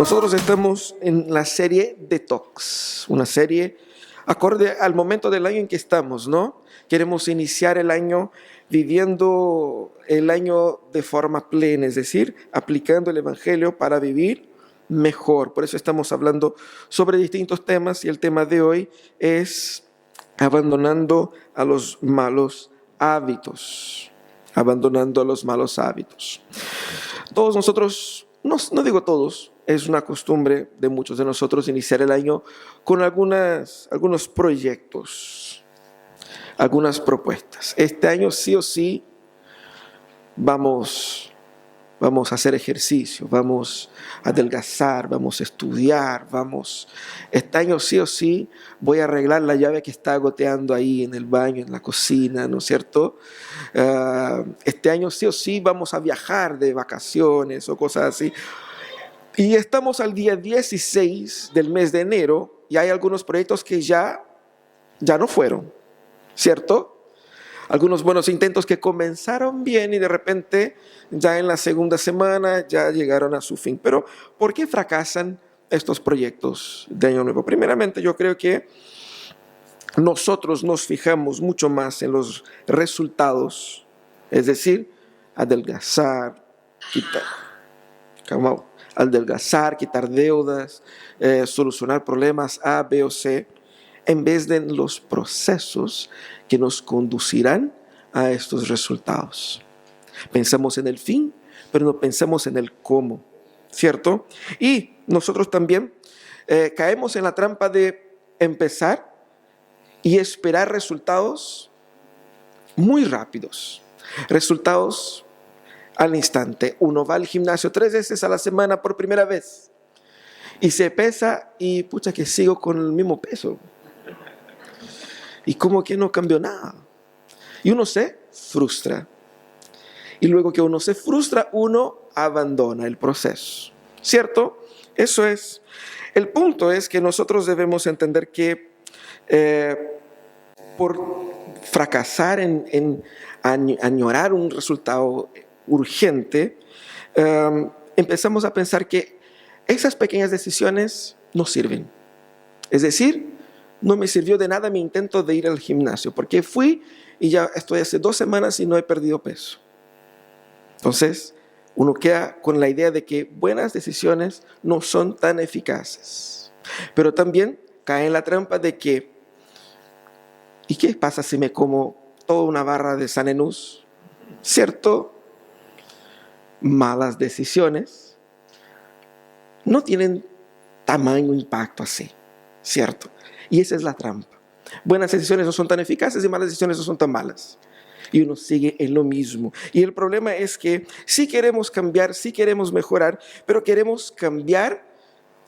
Nosotros estamos en la serie Detox, una serie acorde al momento del año en que estamos, ¿no? Queremos iniciar el año viviendo el año de forma plena, es decir, aplicando el Evangelio para vivir mejor. Por eso estamos hablando sobre distintos temas y el tema de hoy es abandonando a los malos hábitos. Abandonando a los malos hábitos. Todos nosotros, no digo todos, es una costumbre de muchos de nosotros iniciar el año con algunos proyectos, algunas propuestas. Este año sí o sí vamos a hacer ejercicio, vamos a adelgazar, vamos a estudiar, este año sí o sí voy a arreglar la llave que está goteando ahí en el baño, en la cocina, ¿no es cierto? Este año sí o sí vamos a viajar de vacaciones o cosas así. Y estamos al día 16 del mes de enero y hay algunos proyectos que ya no fueron, ¿cierto? Algunos buenos intentos que comenzaron bien y de repente ya en la segunda semana ya llegaron a su fin. Pero ¿por qué fracasan estos proyectos de Año Nuevo? Primeramente, yo creo que nosotros nos fijamos mucho más en los resultados, es decir, adelgazar, quitar deudas, solucionar problemas A, B o C, en vez de los procesos que nos conducirán a estos resultados. Pensamos en el fin, pero no pensamos en el cómo, ¿cierto? Y nosotros también caemos en la trampa de empezar y esperar resultados muy rápidos, resultados al instante. Uno va al gimnasio 3 veces a la semana por primera vez y se pesa y pucha que sigo con el mismo peso. Y como que no cambió nada. Y uno se frustra. Y luego que uno se frustra, uno abandona el proceso. ¿Cierto? Eso es. El punto es que nosotros debemos entender que por fracasar en añorar un resultado urgente, empezamos a pensar que esas pequeñas decisiones no sirven. Es decir, no me sirvió de nada mi intento de ir al gimnasio, porque fui y ya estoy hace 2 semanas y no he perdido peso. Entonces, uno queda con la idea de que buenas decisiones no son tan eficaces. Pero también cae en la trampa de que, ¿y qué pasa si me como toda una barra de Sanenús? ¿Cierto? Malas decisiones no tienen tamaño impacto así, ¿cierto? Y esa es la trampa. Buenas decisiones no son tan eficaces y malas decisiones no son tan malas. Y uno sigue en lo mismo. Y el problema es que sí queremos cambiar, sí queremos mejorar, pero queremos cambiar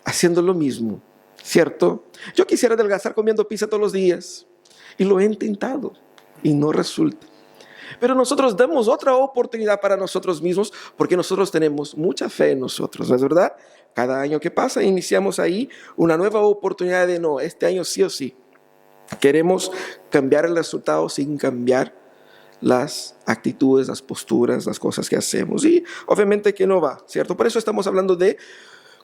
haciendo lo mismo, ¿cierto? Yo quisiera adelgazar comiendo pizza todos los días y lo he intentado y no resulta. Pero nosotros damos otra oportunidad para nosotros mismos porque nosotros tenemos mucha fe en nosotros, ¿no es verdad? Cada año que pasa iniciamos ahí una nueva oportunidad de no, este año sí o sí. Queremos cambiar el resultado sin cambiar las actitudes, las posturas, las cosas que hacemos. Y obviamente que no va, ¿cierto? Por eso estamos hablando de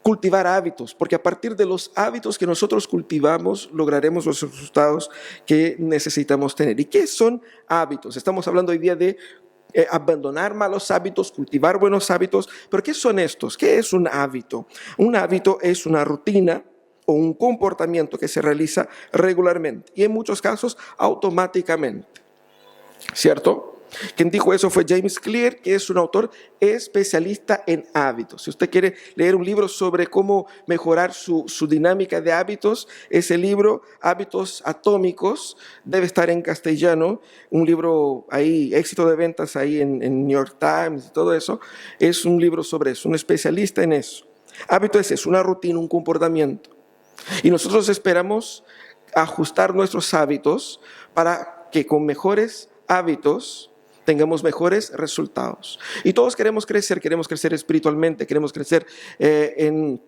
cultivar hábitos, porque a partir de los hábitos que nosotros cultivamos, lograremos los resultados que necesitamos tener. ¿Y qué son hábitos? Estamos hablando hoy día de abandonar malos hábitos, cultivar buenos hábitos, pero ¿qué son estos? ¿Qué es un hábito? Un hábito es una rutina o un comportamiento que se realiza regularmente y en muchos casos automáticamente, ¿cierto? Quien dijo eso fue James Clear, que es un autor especialista en hábitos. Si usted quiere leer un libro sobre cómo mejorar su dinámica de hábitos, ese libro, Hábitos Atómicos, debe estar en castellano. Un libro ahí, éxito de ventas ahí en New York Times y todo eso. Es un libro sobre eso, un especialista en eso. Hábito es eso, una rutina, un comportamiento. Y nosotros esperamos ajustar nuestros hábitos para que con mejores hábitos tengamos mejores resultados. Y todos queremos crecer espiritualmente, queremos crecer en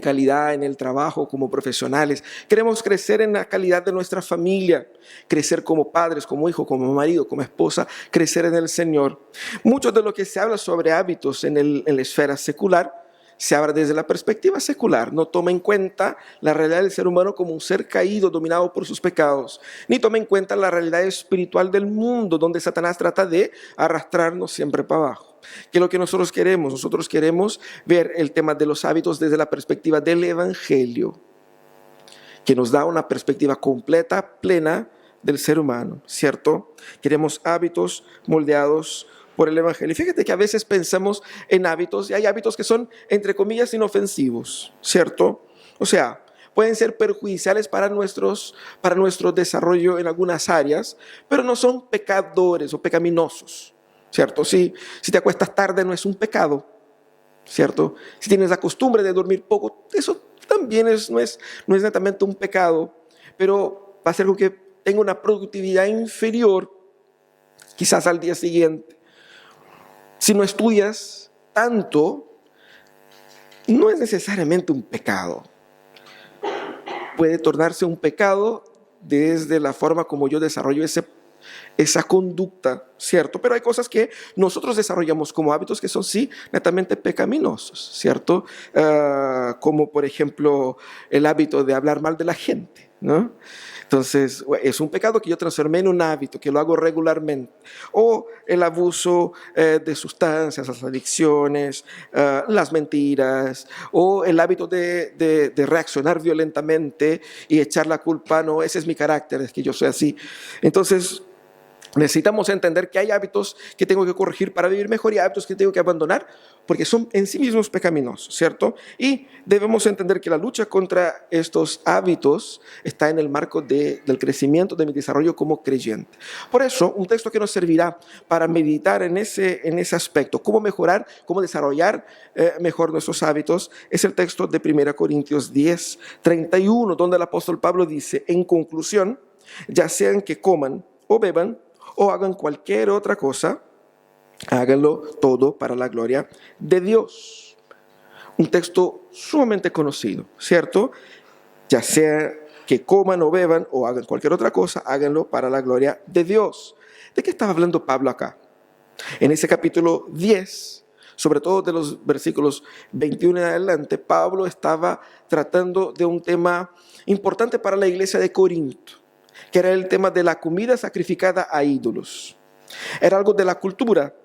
calidad en el trabajo como profesionales, queremos crecer en la calidad de nuestra familia, crecer como padres, como hijos, como marido, como esposa, crecer en el Señor. Mucho de lo que se habla sobre hábitos en la esfera secular se habla desde la perspectiva secular, no toma en cuenta la realidad del ser humano como un ser caído, dominado por sus pecados, ni toma en cuenta la realidad espiritual del mundo, donde Satanás trata de arrastrarnos siempre para abajo. ¿Qué es lo que nosotros queremos? Nosotros queremos ver el tema de los hábitos desde la perspectiva del Evangelio, que nos da una perspectiva completa, plena del ser humano, ¿cierto? Queremos hábitos moldeados por el Evangelio. Y fíjate que a veces pensamos en hábitos, y hay hábitos que son, entre comillas, inofensivos, ¿cierto? O sea, pueden ser perjudiciales para nuestro desarrollo en algunas áreas, pero no son pecadores o pecaminosos, ¿cierto? Si te acuestas tarde no es un pecado, ¿cierto? Si tienes la costumbre de dormir poco, eso también no es netamente un pecado, pero va a ser algo que tenga una productividad inferior quizás al día siguiente. Si no estudias tanto, no es necesariamente un pecado. Puede tornarse un pecado desde la forma como yo desarrollo esa conducta, ¿cierto? Pero hay cosas que nosotros desarrollamos como hábitos que son sí netamente pecaminosos, ¿cierto? Como por ejemplo el hábito de hablar mal de la gente, ¿no? Entonces es un pecado que yo transformé en un hábito, que lo hago regularmente. O el abuso de sustancias, las adicciones, las mentiras, o el hábito de reaccionar violentamente y echar la culpa, no, ese es mi carácter, es que yo soy así. Entonces necesitamos entender que hay hábitos que tengo que corregir para vivir mejor y hábitos que tengo que abandonar porque son en sí mismos pecaminosos, ¿cierto? Y debemos entender que la lucha contra estos hábitos está en el marco del crecimiento de mi desarrollo como creyente. Por eso, un texto que nos servirá para meditar en ese aspecto, cómo mejorar, cómo desarrollar mejor nuestros hábitos, es el texto de 1 Corintios 10, 31, donde el apóstol Pablo dice, en conclusión, ya sean que coman o beban, o hagan cualquier otra cosa, háganlo todo para la gloria de Dios. Un texto sumamente conocido, ¿cierto? Ya sea que coman o beban o hagan cualquier otra cosa, háganlo para la gloria de Dios. ¿De qué estaba hablando Pablo acá? En ese capítulo 10, sobre todo de los versículos 21 en adelante, Pablo estaba tratando de un tema importante para la iglesia de Corinto, que era el tema de la comida sacrificada a ídolos. Era algo de la cultura,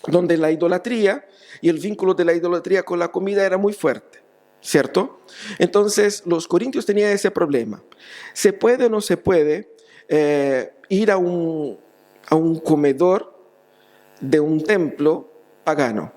donde la idolatría y el vínculo de la idolatría con la comida era muy fuerte, ¿cierto? Entonces los corintios tenían ese problema. ¿Se puede o no se puede ir a un comedor de un templo pagano?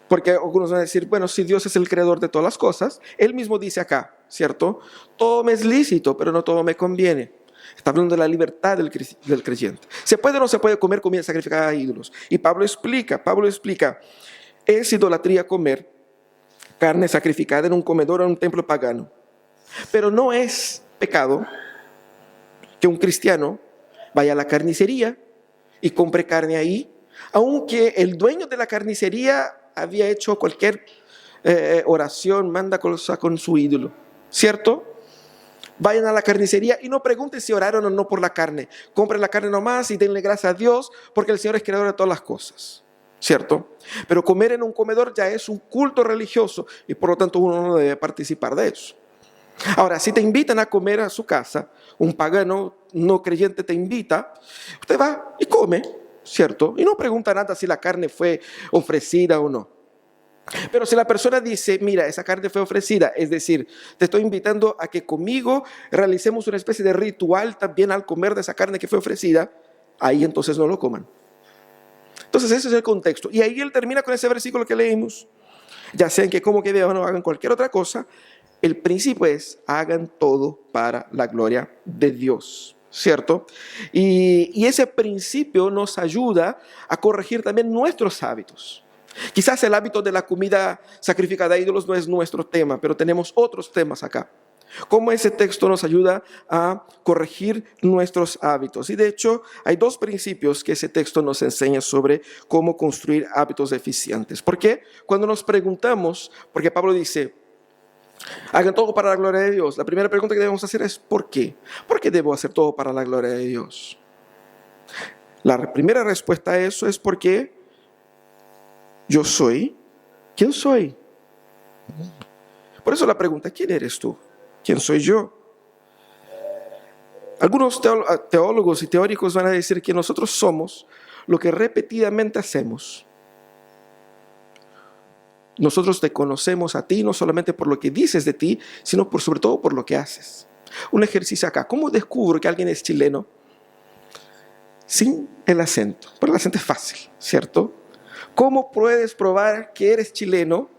Porque algunos van a decir, bueno, si Dios es el creador de todas las cosas, Él mismo dice acá, ¿cierto? Todo me es lícito, pero no todo me conviene. Está hablando de la libertad del creyente. ¿Se puede o no se puede comer comida sacrificada a ídolos? Y Pablo explica, es idolatría comer carne sacrificada en un comedor o en un templo pagano. Pero no es pecado que un cristiano vaya a la carnicería y compre carne ahí, aunque el dueño de la carnicería había hecho cualquier oración, manda cosa con su ídolo, ¿cierto? Vayan a la carnicería y no pregunten si oraron o no por la carne. Compren la carne nomás y denle gracias a Dios porque el Señor es creador de todas las cosas, ¿cierto? Pero comer en un comedor ya es un culto religioso y por lo tanto uno no debe participar de eso. Ahora, si te invitan a comer a su casa, un pagano no creyente te invita, usted va y come, ¿cierto? Y no pregunta nada si la carne fue ofrecida o no. Pero si la persona dice, mira, esa carne fue ofrecida, es decir, te estoy invitando a que conmigo realicemos una especie de ritual también al comer de esa carne que fue ofrecida, ahí entonces no lo coman. Entonces ese es el contexto. Y ahí él termina con ese versículo que leímos. Ya sean que como que beban o hagan cualquier otra cosa, el principio es, hagan todo para la gloria de Dios, ¿cierto? Y ese principio nos ayuda a corregir también nuestros hábitos. Quizás el hábito de la comida sacrificada a ídolos no es nuestro tema, pero tenemos otros temas acá. Cómo ese texto nos ayuda a corregir nuestros hábitos. Y de hecho, hay dos principios que ese texto nos enseña sobre cómo construir hábitos eficientes. ¿Por qué? Cuando nos preguntamos, porque Pablo dice, hagan todo para la gloria de Dios. La primera pregunta que debemos hacer es, ¿por qué? ¿Por qué debo hacer todo para la gloria de Dios? La primera respuesta a eso es porque yo soy ¿Quién soy? Por eso la pregunta, ¿quién eres tú? ¿Quién soy yo? Algunos teólogos y teóricos van a decir que nosotros somos lo que repetidamente hacemos. Nosotros te conocemos a ti no solamente por lo que dices de ti, sino sobre todo por lo que haces. Un ejercicio acá. ¿Cómo descubro que alguien es chileno? Sin el acento. Pero el acento es fácil, ¿cierto? ¿Cómo puedes probar que eres chileno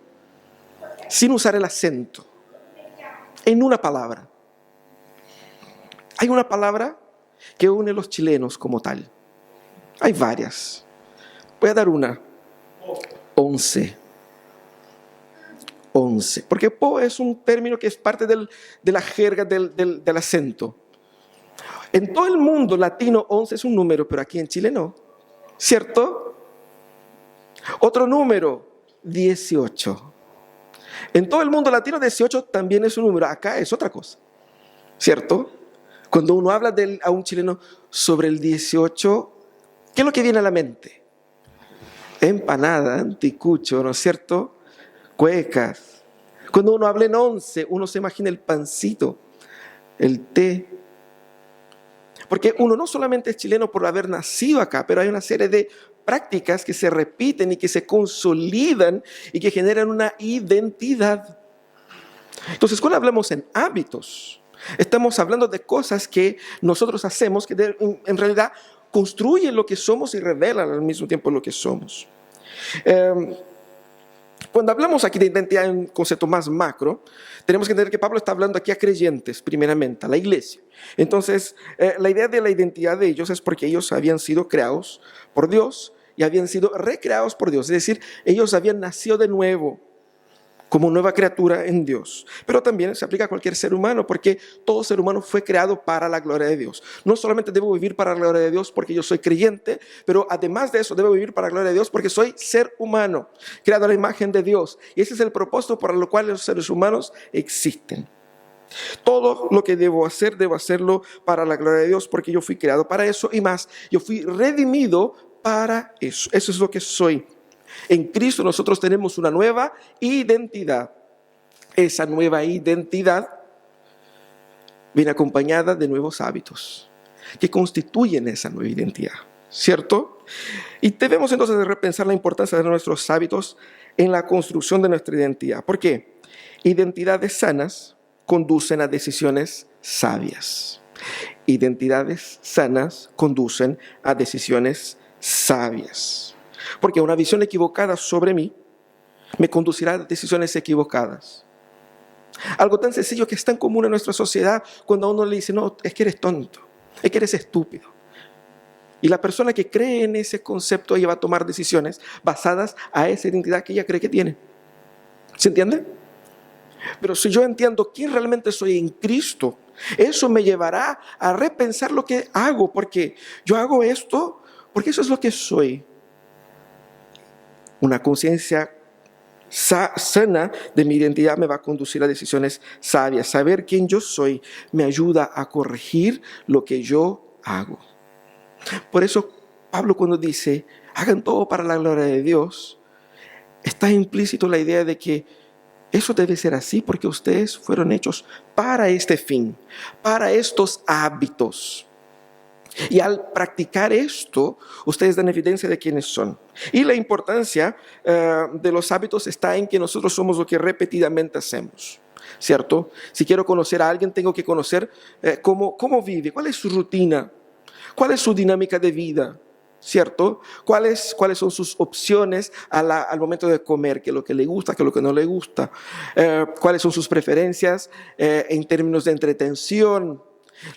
sin usar el acento? En una palabra. Hay una palabra que une a los chilenos como tal. Hay varias. Voy a dar una. 11. Porque po es un término que es parte de la jerga del acento. En todo el mundo latino 11 es un número, pero aquí en Chile no. ¿Cierto? Otro número, 18. En todo el mundo latino 18 también es un número. Acá es otra cosa. ¿Cierto? Cuando uno habla a un chileno sobre el 18, ¿qué es lo que viene a la mente? Empanada, anticucho, ¿no es cierto? Cuecas. Cuando uno habla en 11, uno se imagina el pancito, el té. Porque uno no solamente es chileno por haber nacido acá, pero hay una serie de prácticas que se repiten y que se consolidan y que generan una identidad. Entonces, cuando hablamos en hábitos, estamos hablando de cosas que nosotros hacemos que en realidad construyen lo que somos y revelan al mismo tiempo lo que somos. Cuando hablamos aquí de identidad en un concepto más macro, tenemos que entender que Pablo está hablando aquí a creyentes, primeramente, a la iglesia. Entonces, la idea de la identidad de ellos es porque ellos habían sido creados por Dios y habían sido recreados por Dios. Es decir, ellos habían nacido de nuevo como nueva criatura en Dios. Pero también se aplica a cualquier ser humano, porque todo ser humano fue creado para la gloria de Dios. No solamente debo vivir para la gloria de Dios porque yo soy creyente, pero además de eso debo vivir para la gloria de Dios porque soy ser humano, creado a la imagen de Dios. Y ese es el propósito por el cual los seres humanos existen. Todo lo que debo hacerlo para la gloria de Dios porque yo fui creado para eso y más. Yo fui redimido para eso. Eso es lo que soy. En Cristo nosotros tenemos una nueva identidad. Esa nueva identidad viene acompañada de nuevos hábitos que constituyen esa nueva identidad, ¿cierto? Y debemos entonces repensar la importancia de nuestros hábitos en la construcción de nuestra identidad. ¿Por qué? Identidades sanas conducen a decisiones sabias. Identidades sanas conducen a decisiones sabias. Porque una visión equivocada sobre mí me conducirá a decisiones equivocadas. Algo tan sencillo que es tan común en nuestra sociedad cuando a uno le dice, no, es que eres tonto, es que eres estúpido. Y la persona que cree en ese concepto, ella va a tomar decisiones basadas a esa identidad que ella cree que tiene. ¿Se entiende? Pero si yo entiendo quién realmente soy en Cristo, eso me llevará a repensar lo que hago, porque yo hago esto, porque eso es lo que soy. Una conciencia sana de mi identidad me va a conducir a decisiones sabias. Saber quién yo soy me ayuda a corregir lo que yo hago. Por eso Pablo cuando dice, hagan todo para la gloria de Dios, está implícito la idea de que eso debe ser así porque ustedes fueron hechos para este fin, para estos hábitos. Y al practicar esto, ustedes dan evidencia de quiénes son. Y la importancia de los hábitos está en que nosotros somos lo que repetidamente hacemos, ¿cierto? Si quiero conocer a alguien, tengo que conocer cómo vive, cuál es su rutina, cuál es su dinámica de vida, ¿cierto? ¿Cuáles son sus opciones al momento de comer? ¿Qué es lo que le gusta? ¿Qué es lo que no le gusta? ¿Cuáles son sus preferencias en términos de entretención?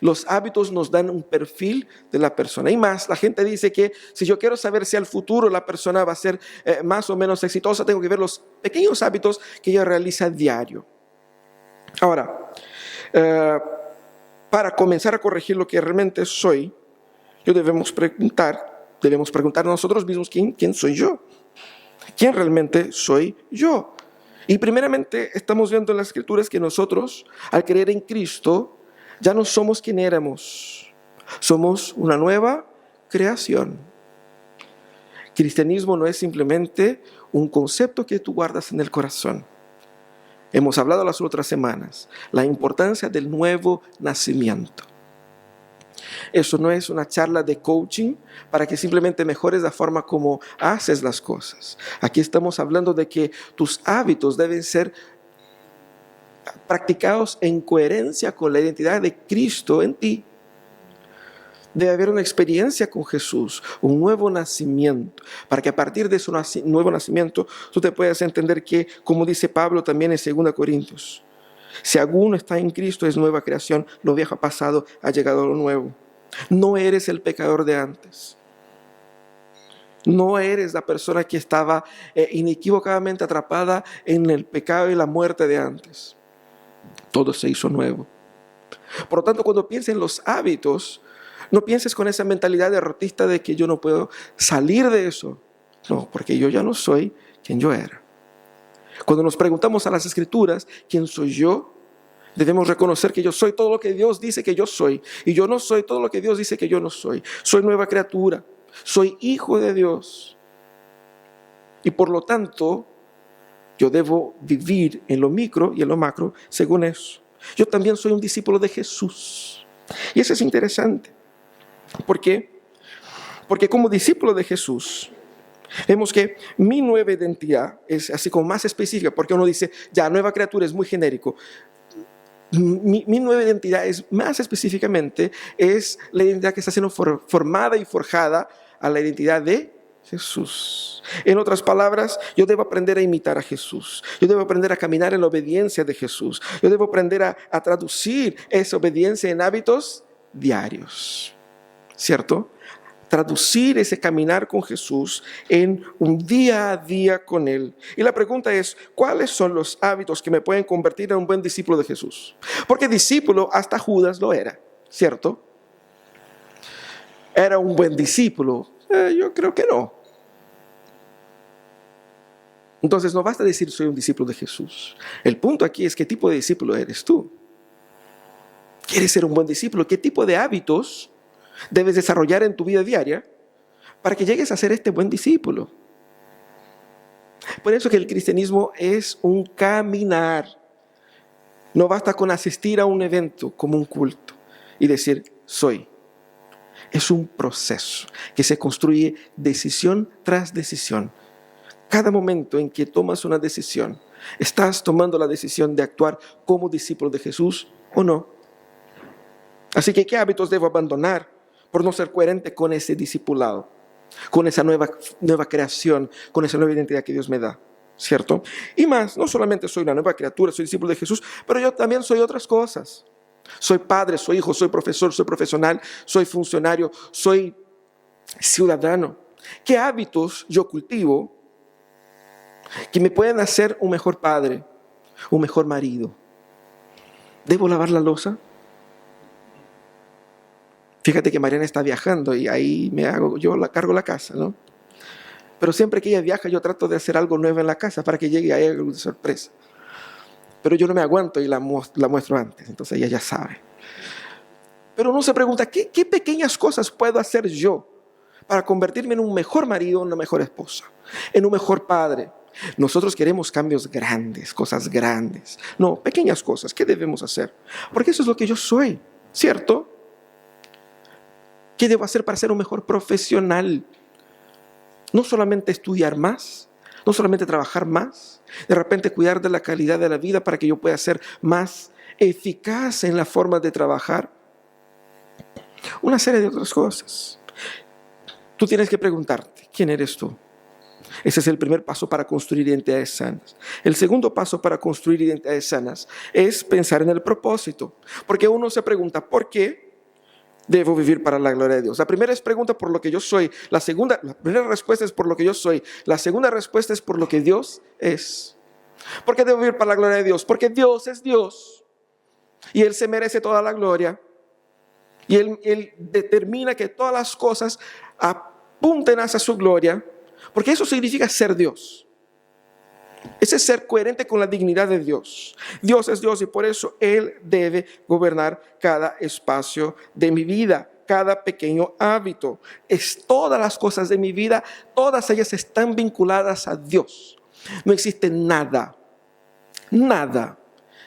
Los hábitos nos dan un perfil de la persona. Y más, la gente dice que si yo quiero saber si al futuro la persona va a ser más o menos exitosa, tengo que ver los pequeños hábitos que ella realiza diario. Ahora, para comenzar a corregir lo que realmente soy, debemos preguntar a nosotros mismos quién soy yo. ¿Quién realmente soy yo? Y primeramente estamos viendo en las Escrituras que nosotros, al creer en Cristo, ya no somos quien éramos. Somos una nueva creación. Cristianismo no es simplemente un concepto que tú guardas en el corazón. Hemos hablado las otras semanas, la importancia del nuevo nacimiento. Eso no es una charla de coaching para que simplemente mejores la forma como haces las cosas. Aquí estamos hablando de que tus hábitos deben ser practicados en coherencia con la identidad de Cristo en ti. Debe haber una experiencia con Jesús, un nuevo nacimiento, para que a partir de ese nuevo nacimiento tú te puedas entender que, como dice Pablo también en 2 Corintios, si alguno está en Cristo es nueva creación, lo viejo ha pasado, ha llegado lo nuevo. No eres el pecador de antes. No eres la persona que estaba inequívocamente atrapada en el pecado y la muerte de antes. Todo se hizo nuevo. Por lo tanto, cuando pienses en los hábitos, no pienses con esa mentalidad derrotista de que yo no puedo salir de eso. No, porque yo ya no soy quien yo era. Cuando nos preguntamos a las Escrituras, ¿quién soy yo? Debemos reconocer que yo soy todo lo que Dios dice que yo soy. Y yo no soy todo lo que Dios dice que yo no soy. Soy nueva criatura. Soy hijo de Dios. Y por lo tanto, yo debo vivir en lo micro y en lo macro según eso. Yo también soy un discípulo de Jesús. Y eso es interesante. ¿Por qué? Porque como discípulo de Jesús, vemos que mi nueva identidad es así como más específica, porque uno dice, ya, nueva criatura es muy genérico. Mi nueva identidad es más específicamente, es la identidad que está siendo formada y forjada a la identidad de Jesús. En otras palabras, yo debo aprender a imitar a Jesús. Yo debo aprender a caminar en la obediencia de Jesús. Yo debo aprender a traducir esa obediencia en hábitos diarios. ¿Cierto? Traducir ese caminar con Jesús en un día a día con Él. Y la pregunta es, ¿cuáles son los hábitos que me pueden convertir en un buen discípulo de Jesús? Porque discípulo hasta Judas lo era, ¿cierto? ¿Era un buen discípulo? Yo creo que no. Entonces no basta decir soy un discípulo de Jesús. El punto aquí es qué tipo de discípulo eres tú. ¿Quieres ser un buen discípulo? ¿Qué tipo de hábitos debes desarrollar en tu vida diaria para que llegues a ser este buen discípulo? Por eso que el cristianismo es un caminar. No basta con asistir a un evento como un culto y decir soy. Es un proceso que se construye decisión tras decisión. Cada momento en que tomas una decisión, ¿estás tomando la decisión de actuar como discípulo de Jesús o no? Así que, ¿qué hábitos debo abandonar por no ser coherente con ese discipulado, con esa nueva creación, con esa nueva identidad que Dios me da? ¿Cierto? Y más, no solamente soy una nueva criatura, soy discípulo de Jesús, pero yo también soy otras cosas. Soy padre, soy hijo, soy profesor, soy profesional, soy funcionario, soy ciudadano. ¿Qué hábitos yo cultivo que me pueden hacer un mejor padre, un mejor marido? ¿Debo lavar la loza? Fíjate que Mariana está viajando y ahí yo cargo la casa, ¿no? Pero siempre que ella viaja yo trato de hacer algo nuevo en la casa para que llegue a ella de sorpresa. Pero yo no me aguanto y la muestro antes, entonces ella ya sabe. Pero uno se pregunta, ¿qué pequeñas cosas puedo hacer yo para convertirme en un mejor marido, una mejor esposa, en un mejor padre? Nosotros queremos cambios grandes, cosas grandes. No, pequeñas cosas. ¿Qué debemos hacer? Porque eso es lo que yo soy, ¿cierto? ¿Qué debo hacer para ser un mejor profesional? No solamente estudiar más, no solamente trabajar más, de repente cuidar de la calidad de la vida para que yo pueda ser más eficaz en la forma de trabajar. Una serie de otras cosas. Tú tienes que preguntarte, ¿quién eres tú? Ese es el primer paso para construir identidades sanas. El segundo paso para construir identidades sanas es pensar en el propósito. Porque uno se pregunta, ¿por qué debo vivir para la gloria de Dios? La primera es pregunta por lo que yo soy. La primera respuesta es por lo que yo soy. La segunda respuesta es por lo que Dios es. ¿Por qué debo vivir para la gloria de Dios? Porque Dios es Dios. Y Él se merece toda la gloria. Y Él determina que todas las cosas apunten hacia su gloria. Porque eso significa ser Dios. Ese es ser coherente con la dignidad de Dios. Dios es Dios y por eso Él debe gobernar cada espacio de mi vida, cada pequeño hábito. Todas las cosas de mi vida, todas ellas están vinculadas a Dios. No existe nada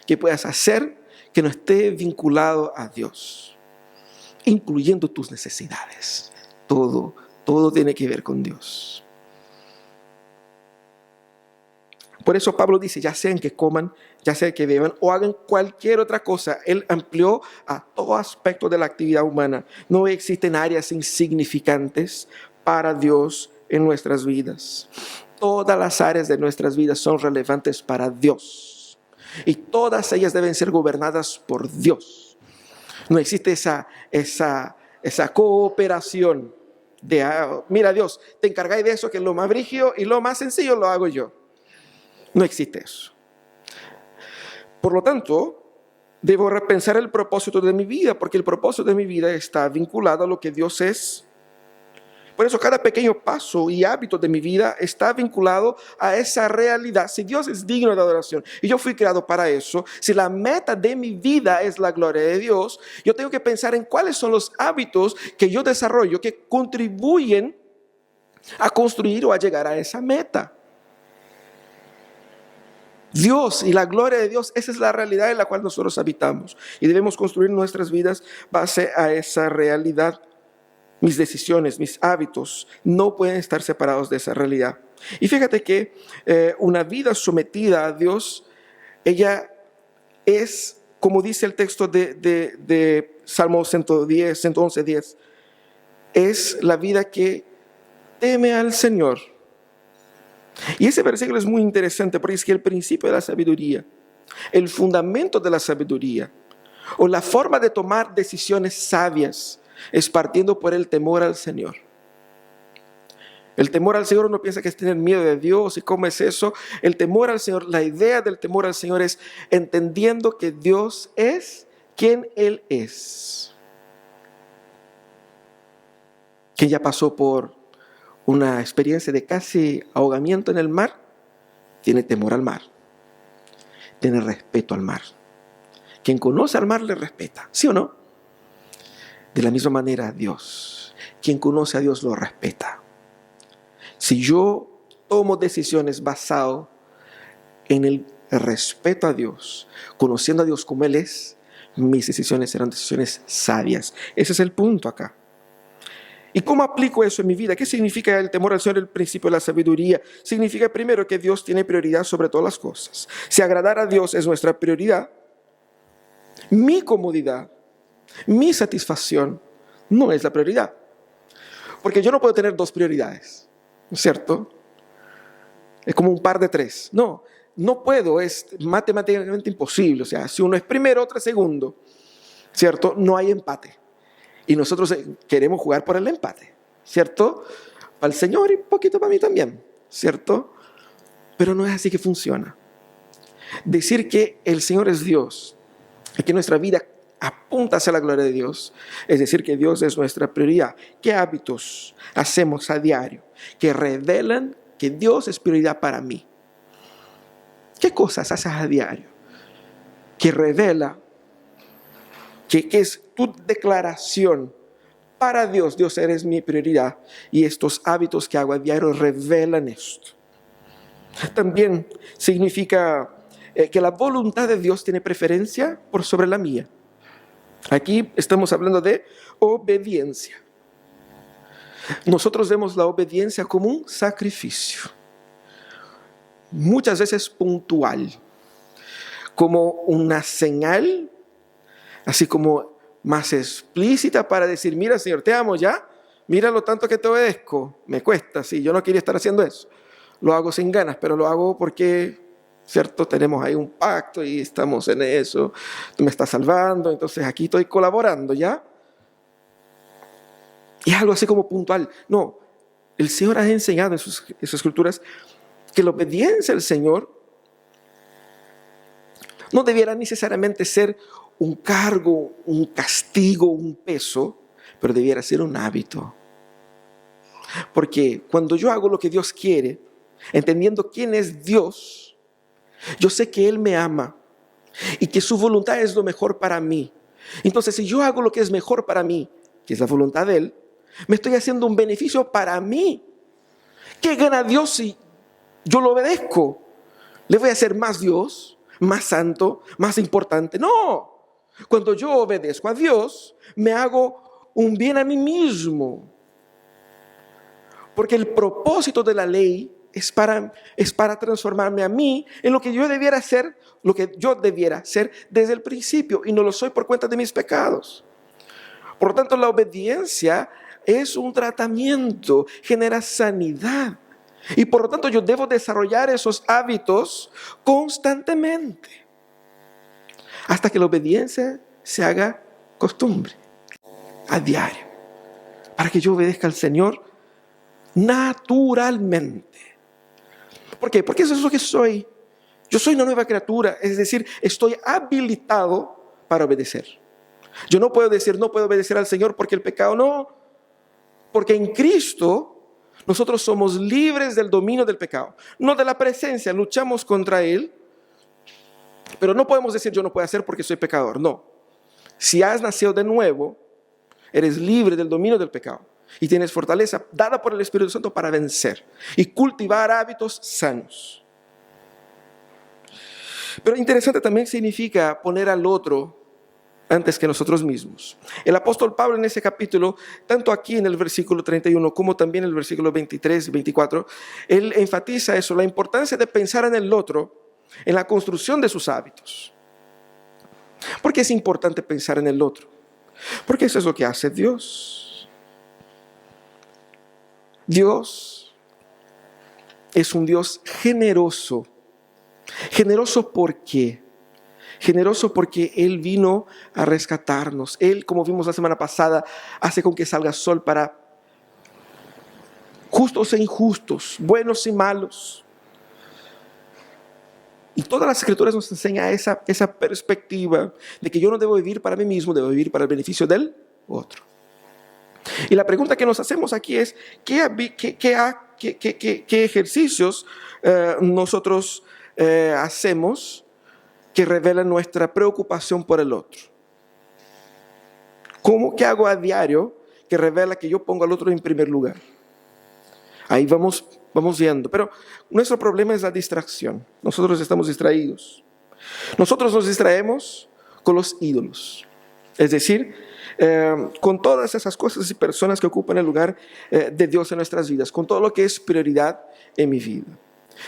que puedas hacer que no esté vinculado a Dios, incluyendo tus necesidades. Todo tiene que ver con Dios. Por eso Pablo dice, ya sean que coman, ya sea que beban o hagan cualquier otra cosa. Él amplió a todo aspecto de la actividad humana. No existen áreas insignificantes para Dios en nuestras vidas. Todas las áreas de nuestras vidas son relevantes para Dios. Y todas ellas deben ser gobernadas por Dios. No existe esa cooperación de, mira Dios, te encargáis de eso que es lo más brígido y lo más sencillo lo hago yo. No existe eso. Por lo tanto, debo repensar el propósito de mi vida, porque el propósito de mi vida está vinculado a lo que Dios es. Por eso cada pequeño paso y hábito de mi vida está vinculado a esa realidad. Si Dios es digno de adoración y yo fui creado para eso, si la meta de mi vida es la gloria de Dios, yo tengo que pensar en cuáles son los hábitos que yo desarrollo que contribuyen a construir o a llegar a esa meta. Dios y la gloria de Dios, esa es la realidad en la cual nosotros habitamos y debemos construir nuestras vidas base a esa realidad. Mis decisiones, mis hábitos no pueden estar separados de esa realidad. Y fíjate que una vida sometida a Dios, ella es, como dice el texto de Salmo 111:10, es la vida que teme al Señor. Y ese versículo es muy interesante porque es que el principio de la sabiduría, el fundamento de la sabiduría, o la forma de tomar decisiones sabias, es partiendo por el temor al Señor. El temor al Señor, uno piensa que es tener miedo de Dios. ¿Y cómo es eso? El temor al Señor, la idea del temor al Señor es entendiendo que Dios es quien Él es. Que ya pasó por una experiencia de casi ahogamiento en el mar, tiene temor al mar, tiene respeto al mar. Quien conoce al mar le respeta, ¿sí o no? De la misma manera Dios, quien conoce a Dios lo respeta. Si yo tomo decisiones basado en el respeto a Dios, conociendo a Dios como Él es, mis decisiones serán decisiones sabias. Ese es el punto acá. ¿Y cómo aplico eso en mi vida? ¿Qué significa el temor al Señor, el principio de la sabiduría? Significa primero que Dios tiene prioridad sobre todas las cosas. Si agradar a Dios es nuestra prioridad, mi comodidad, mi satisfacción no es la prioridad. Porque yo no puedo tener dos prioridades, ¿no es cierto? Es como un par de tres. No puedo, es matemáticamente imposible. O sea, si uno es primero, otro es segundo, ¿cierto? No hay empate. Y nosotros queremos jugar por el empate, ¿cierto? Para el Señor y un poquito para mí también, ¿cierto? Pero no es así que funciona. Decir que el Señor es Dios y que nuestra vida apunta hacia la gloria de Dios, es decir, que Dios es nuestra prioridad. ¿Qué hábitos hacemos a diario que revelan que Dios es prioridad para mí? ¿Qué cosas haces a diario que revela que es tu declaración para Dios? Dios, eres mi prioridad, y estos hábitos que hago a diario revelan esto? También significa que la voluntad de Dios tiene preferencia por sobre la mía. Aquí estamos hablando de obediencia. Nosotros vemos la obediencia como un sacrificio, muchas veces puntual, como una señal, así como más explícita para decir, mira Señor, te amo ya, mira lo tanto que te obedezco, me cuesta, sí, yo no quería estar haciendo eso, lo hago sin ganas, pero lo hago porque, ¿cierto? Tenemos ahí un pacto y estamos en eso, tú me estás salvando, entonces aquí estoy colaborando, ¿ya? Y algo así como puntual. No, el Señor ha enseñado en sus escrituras que la obediencia al Señor no debiera necesariamente ser un cargo, un castigo, un peso, pero debiera ser un hábito. Porque cuando yo hago lo que Dios quiere, entendiendo quién es Dios, yo sé que Él me ama y que su voluntad es lo mejor para mí. Entonces, si yo hago lo que es mejor para mí, que es la voluntad de Él, me estoy haciendo un beneficio para mí. ¿Qué gana Dios si yo lo obedezco? ¿Le voy a hacer más Dios, más santo, más importante? No. Cuando yo obedezco a Dios, me hago un bien a mí mismo. Porque el propósito de la ley es para transformarme a mí en lo que yo debiera ser, lo que yo debiera ser desde el principio, y no lo soy por cuenta de mis pecados. Por lo tanto, la obediencia es un tratamiento, genera sanidad. Y por lo tanto, yo debo desarrollar esos hábitos constantemente, hasta que la obediencia se haga costumbre, a diario, para que yo obedezca al Señor naturalmente. ¿Por qué? Porque eso es lo que soy. Yo soy una nueva criatura, es decir, estoy habilitado para obedecer. Yo no puedo decir, no puedo obedecer al Señor porque el pecado no. Porque en Cristo nosotros somos libres del dominio del pecado, no de la presencia, luchamos contra Él. Pero no podemos decir yo no puedo hacer porque soy pecador, no. Si has nacido de nuevo, eres libre del dominio del pecado y tienes fortaleza dada por el Espíritu Santo para vencer y cultivar hábitos sanos. Pero interesante también significa poner al otro antes que nosotros mismos. El apóstol Pablo en ese capítulo, tanto aquí en el versículo 31 como también en el versículo 23 y 24, él enfatiza eso, la importancia de pensar en el otro en la construcción de sus hábitos. ¿Por qué es importante pensar en el otro? Porque eso es lo que hace Dios. Dios es un Dios generoso. ¿Generoso por qué? Generoso porque Él vino a rescatarnos. Él, como vimos la semana pasada, hace con que salga sol para justos e injustos, buenos y malos. Y todas las escrituras nos enseñan esa perspectiva de que yo no debo vivir para mí mismo, debo vivir para el beneficio del otro. Y la pregunta que nos hacemos aquí es, ¿qué ejercicios nosotros hacemos que revelan nuestra preocupación por el otro? ¿Qué hago a diario que revela que yo pongo al otro en primer lugar? Ahí vamos viendo. Pero nuestro problema es la distracción. Nosotros estamos distraídos. Nosotros nos distraemos con los ídolos. Es decir, con todas esas cosas y personas que ocupan el lugar de Dios en nuestras vidas. Con todo lo que es prioridad en mi vida.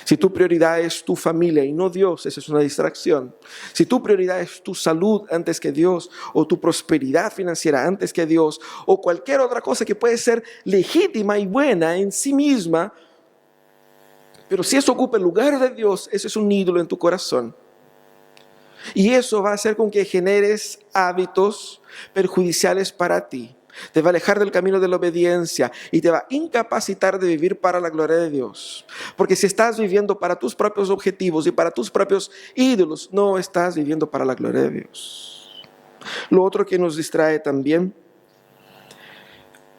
Si tu prioridad es tu familia y no Dios, esa es una distracción. Si tu prioridad es tu salud antes que Dios, o tu prosperidad financiera antes que Dios, o cualquier otra cosa que puede ser legítima y buena en sí misma, pero si eso ocupa el lugar de Dios, ese es un ídolo en tu corazón. Y eso va a hacer con que generes hábitos perjudiciales para ti. Te va a alejar del camino de la obediencia y te va a incapacitar de vivir para la gloria de Dios. Porque si estás viviendo para tus propios objetivos y para tus propios ídolos, no estás viviendo para la gloria de Dios. Lo otro que nos distrae también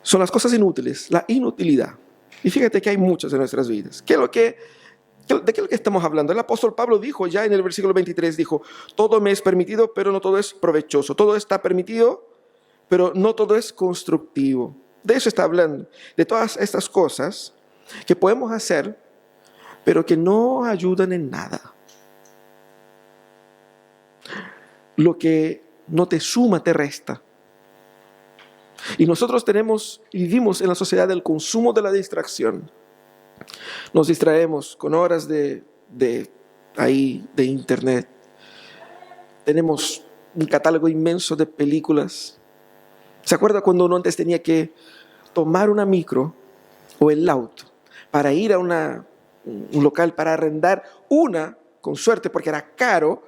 son las cosas inútiles, la inutilidad. Y fíjate que hay muchas en nuestras vidas. ¿De qué es lo que estamos hablando? El apóstol Pablo dijo ya en el versículo 23, dijo, todo me es permitido, pero no todo es provechoso. Todo está permitido, pero no todo es constructivo. De eso está hablando, de todas estas cosas que podemos hacer, pero que no ayudan en nada. Lo que no te suma, te resta. Y nosotros vivimos en la sociedad del consumo de la distracción. Nos distraemos con horas de internet. Tenemos un catálogo inmenso de películas. ¿Se acuerda cuando uno antes tenía que tomar una micro o el auto para ir a un local para arrendar con suerte, porque era caro,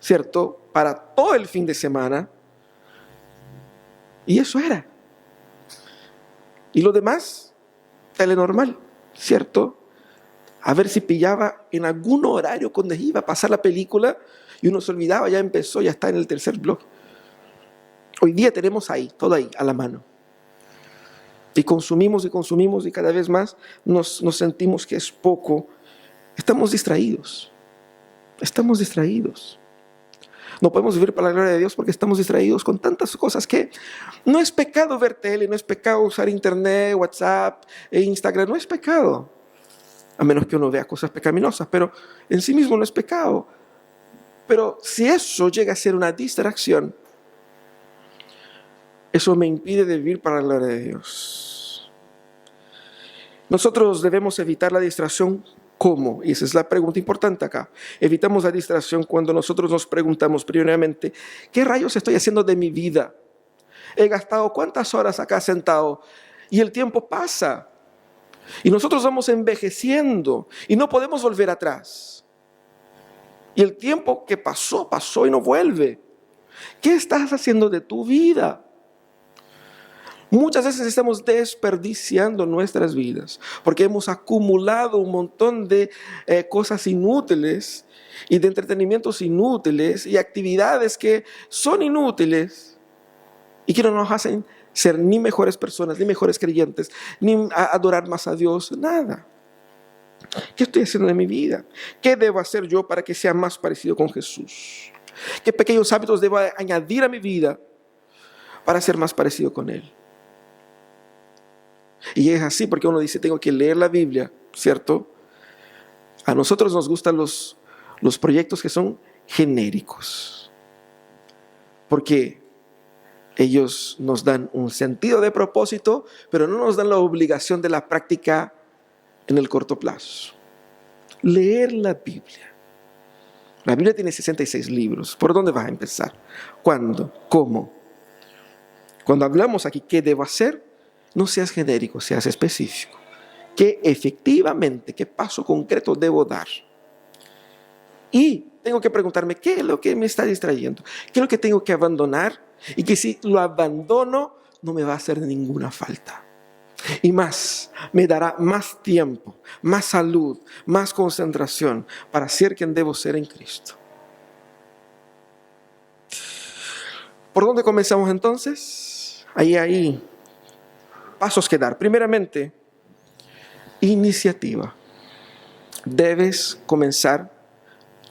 ¿cierto? Para todo el fin de semana. Y eso era. Y lo demás, telenormal, ¿cierto? A ver si pillaba en algún horario cuando iba a pasar la película y uno se olvidaba, ya empezó, ya está en el tercer bloque. Hoy día tenemos todo ahí, a la mano. Y consumimos y cada vez más nos sentimos que es poco. Estamos distraídos. No podemos vivir para la gloria de Dios porque estamos distraídos con tantas cosas que no es pecado ver tele, no es pecado usar internet, WhatsApp e Instagram, no es pecado. A menos que uno vea cosas pecaminosas, pero en sí mismo no es pecado. Pero si eso llega a ser una distracción, eso me impide vivir para la gloria de Dios. Nosotros debemos evitar la distracción. ¿Cómo? Y esa es la pregunta importante acá. Evitamos la distracción cuando nosotros nos preguntamos primeramente, ¿qué rayos estoy haciendo de mi vida? He gastado cuántas horas acá sentado y el tiempo pasa. Y nosotros vamos envejeciendo y no podemos volver atrás. Y el tiempo que pasó, pasó y no vuelve. ¿Qué estás haciendo de tu vida? Muchas veces estamos desperdiciando nuestras vidas porque hemos acumulado un montón de cosas inútiles y de entretenimientos inútiles y actividades que son inútiles y que no nos hacen ser ni mejores personas, ni mejores creyentes, ni adorar más a Dios, nada. ¿Qué estoy haciendo de mi vida? ¿Qué debo hacer yo para que sea más parecido con Jesús? ¿Qué pequeños hábitos debo añadir a mi vida para ser más parecido con Él? Y es así porque uno dice, tengo que leer la Biblia, ¿cierto? A nosotros nos gustan los proyectos que son genéricos, porque ellos nos dan un sentido de propósito, pero no nos dan la obligación de la práctica en el corto plazo. Leer la Biblia. La Biblia tiene 66 libros. ¿Por dónde vas a empezar? ¿Cuándo? ¿Cómo? Cuando hablamos aquí, ¿qué debo hacer? No seas genérico, seas específico. ¿Qué efectivamente, qué paso concreto debo dar? Y tengo que preguntarme, ¿qué es lo que me está distrayendo? ¿Qué es lo que tengo que abandonar? Y que si lo abandono, no me va a hacer ninguna falta. Y más, me dará más tiempo, más salud, más concentración para ser quien debo ser en Cristo. ¿Por dónde comenzamos entonces? Ahí pasos que dar. Primeramente, iniciativa. Debes comenzar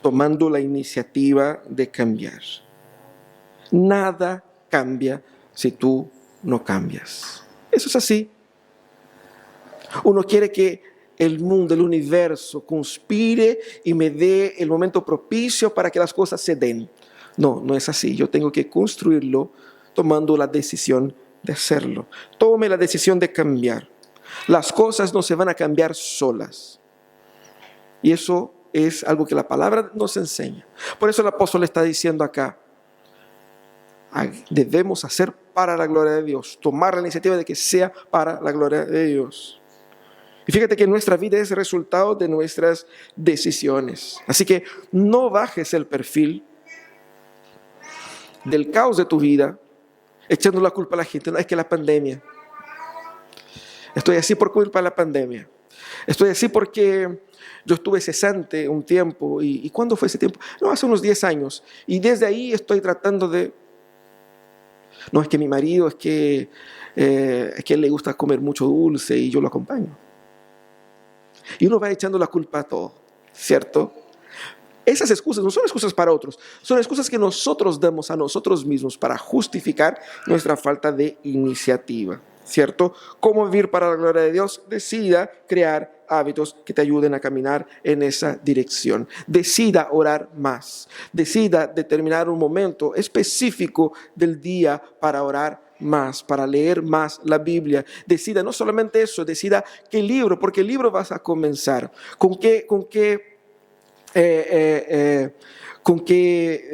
tomando la iniciativa de cambiar. Nada cambia si tú no cambias. Eso es así. Uno quiere que el mundo, el universo conspire y me dé el momento propicio para que las cosas se den. No, no es así. Yo tengo que construirlo tomando la decisión de hacerlo. Tome la decisión de cambiar. Las cosas no se van a cambiar solas. Y eso es algo que la palabra nos enseña. Por eso el apóstol está diciendo acá, debemos hacer para la gloria de Dios. Tomar la iniciativa de que sea para la gloria de Dios. Y fíjate que nuestra vida es resultado de nuestras decisiones. Así que no bajes el perfil del caos de tu vida echando la culpa a la gente. No, es que la pandemia. Estoy así por culpa de la pandemia. Estoy así porque yo estuve cesante un tiempo. ¿Y cuándo fue ese tiempo? No, hace unos 10 años. Y desde ahí estoy tratando de... No, es que mi marido, es que a él le gusta comer mucho dulce y yo lo acompaño. Y uno va echando la culpa a todo, ¿cierto? Esas excusas no son excusas para otros, son excusas que nosotros damos a nosotros mismos para justificar nuestra falta de iniciativa, ¿cierto? ¿Cómo vivir para la gloria de Dios? Decida crear hábitos que te ayuden a caminar en esa dirección. Decida orar más. Decida determinar un momento específico del día para orar más, para leer más la Biblia. Decida no solamente eso, decida qué libro, porque el libro vas a comenzar. ¿Con qué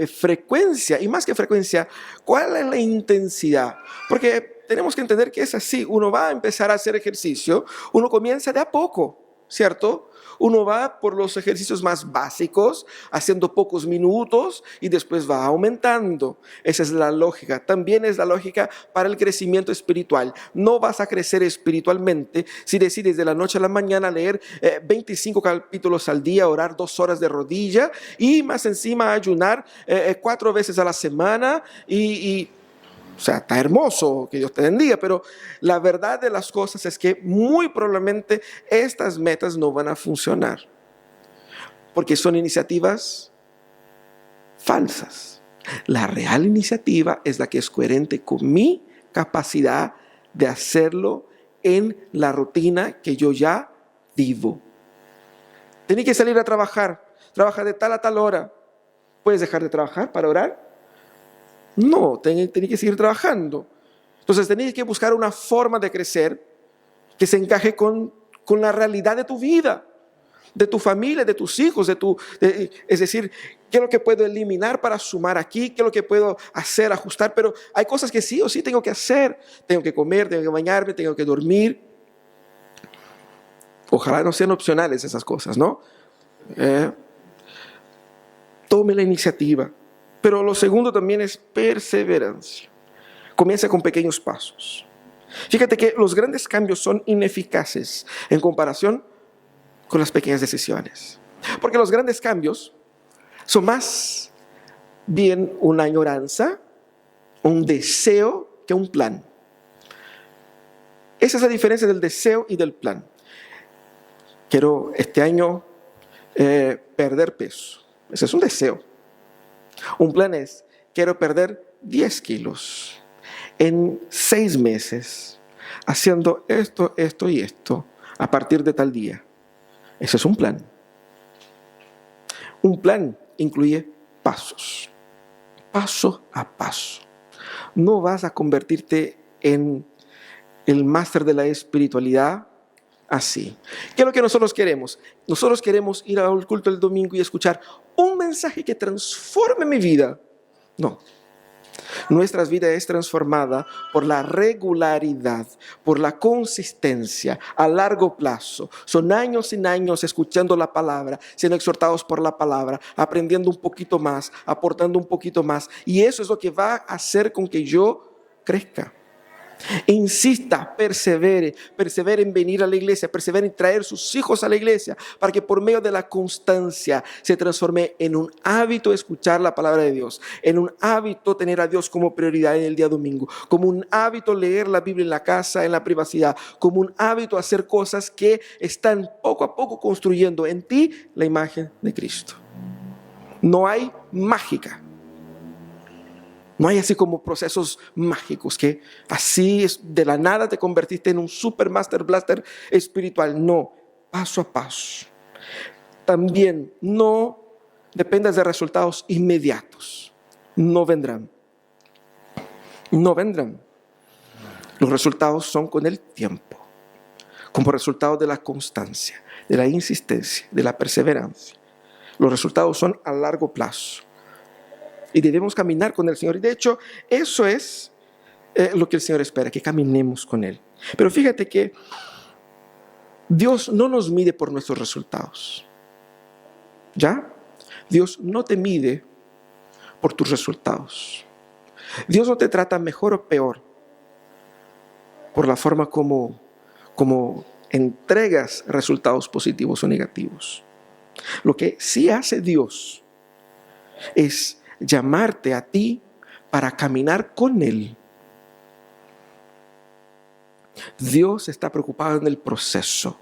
frecuencia? Y más que frecuencia, ¿cuál es la intensidad? Porque tenemos que entender que es así. Uno va a empezar a hacer ejercicio, uno comienza de a poco, ¿cierto? Uno va por los ejercicios más básicos, haciendo pocos minutos y después va aumentando. Esa es la lógica. También es la lógica para el crecimiento espiritual. No vas a crecer espiritualmente si decides de la noche a la mañana leer 25 capítulos al día, orar 2 horas de rodilla y más encima ayunar 4 veces a la semana o sea, está hermoso, que Dios te bendiga, pero la verdad de las cosas es que muy probablemente estas metas no van a funcionar, porque son iniciativas falsas. La real iniciativa es la que es coherente con mi capacidad de hacerlo en la rutina que yo ya vivo. Tenés que salir a trabajar. Trabaja de tal a tal hora. ¿Puedes dejar de trabajar para orar? No, tenés que seguir trabajando. Entonces tenés que buscar una forma de crecer que se encaje con la realidad de tu vida, de tu familia, de tus hijos, es decir, qué es lo que puedo eliminar para sumar aquí, qué es lo que puedo hacer, ajustar, pero hay cosas que sí o sí tengo que hacer. Tengo que comer, tengo que bañarme, tengo que dormir. Ojalá no sean opcionales esas cosas, ¿no? Tome la iniciativa. Pero lo segundo también es perseverancia. Comienza con pequeños pasos. Fíjate que los grandes cambios son ineficaces en comparación con las pequeñas decisiones. Porque los grandes cambios son más bien una añoranza, un deseo que un plan. Esa es la diferencia del deseo y del plan. Quiero este año perder peso. Ese es un deseo. Un plan es, quiero perder 10 kilos en 6 meses, haciendo esto, esto y esto, a partir de tal día. Ese es un plan. Un plan incluye pasos, paso a paso. No vas a convertirte en el máster de la espiritualidad así. ¿Qué es lo que nosotros queremos? Nosotros queremos ir al culto el domingo y escuchar un mensaje que transforme mi vida. No. Nuestra vida es transformada por la regularidad, por la consistencia a largo plazo. Son años y años escuchando la palabra, siendo exhortados por la palabra, aprendiendo un poquito más, aportando un poquito más. Y eso es lo que va a hacer con que yo crezca. Insista, persevere en venir a la iglesia, persevere en traer sus hijos a la iglesia, para que por medio de la constancia se transforme en un hábito escuchar la palabra de Dios, en un hábito tener a Dios como prioridad en el día domingo, como un hábito leer la Biblia en la casa, en la privacidad, como un hábito hacer cosas que están poco a poco construyendo en ti la imagen de Cristo. No hay mágica. No hay así como procesos mágicos que así es, de la nada te convertiste en un super master blaster espiritual. No, paso a paso. También no dependas de resultados inmediatos. No vendrán. No vendrán. Los resultados son con el tiempo, como resultado de la constancia, de la insistencia, de la perseverancia. Los resultados son a largo plazo. Y debemos caminar con el Señor. Y de hecho, eso es lo que el Señor espera, que caminemos con Él. Pero fíjate que Dios no nos mide por nuestros resultados. ¿Ya? Dios no te mide por tus resultados. Dios no te trata mejor o peor por la forma como entregas resultados positivos o negativos. Lo que sí hace Dios es llamarte a ti para caminar con Él. Dios está preocupado en el proceso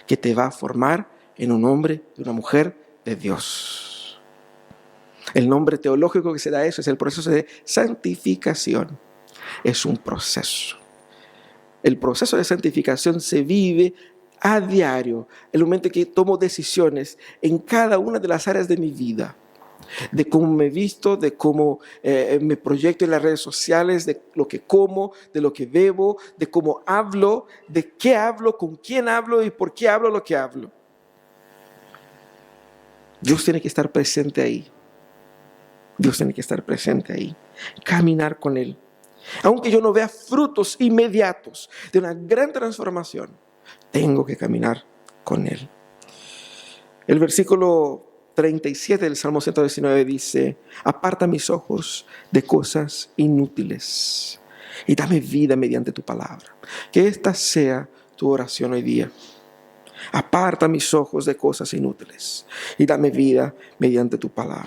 que te va a formar en un hombre y una mujer de Dios. El nombre teológico que se da a eso es el proceso de santificación. Es un proceso. El proceso de santificación se vive a diario, el momento que tomo decisiones en cada una de las áreas de mi vida. De cómo me visto, de cómo me proyecto en las redes sociales, de lo que como, de lo que bebo, de cómo hablo, de qué hablo, con quién hablo y por qué hablo lo que hablo. Dios tiene que estar presente ahí. Dios tiene que estar presente ahí. Caminar con Él. Aunque yo no vea frutos inmediatos de una gran transformación, tengo que caminar con Él. El versículo 37 del Salmo 119 dice: aparta mis ojos de cosas inútiles y dame vida mediante tu palabra. Que esta sea tu oración hoy día. Aparta mis ojos de cosas inútiles y dame vida mediante tu palabra.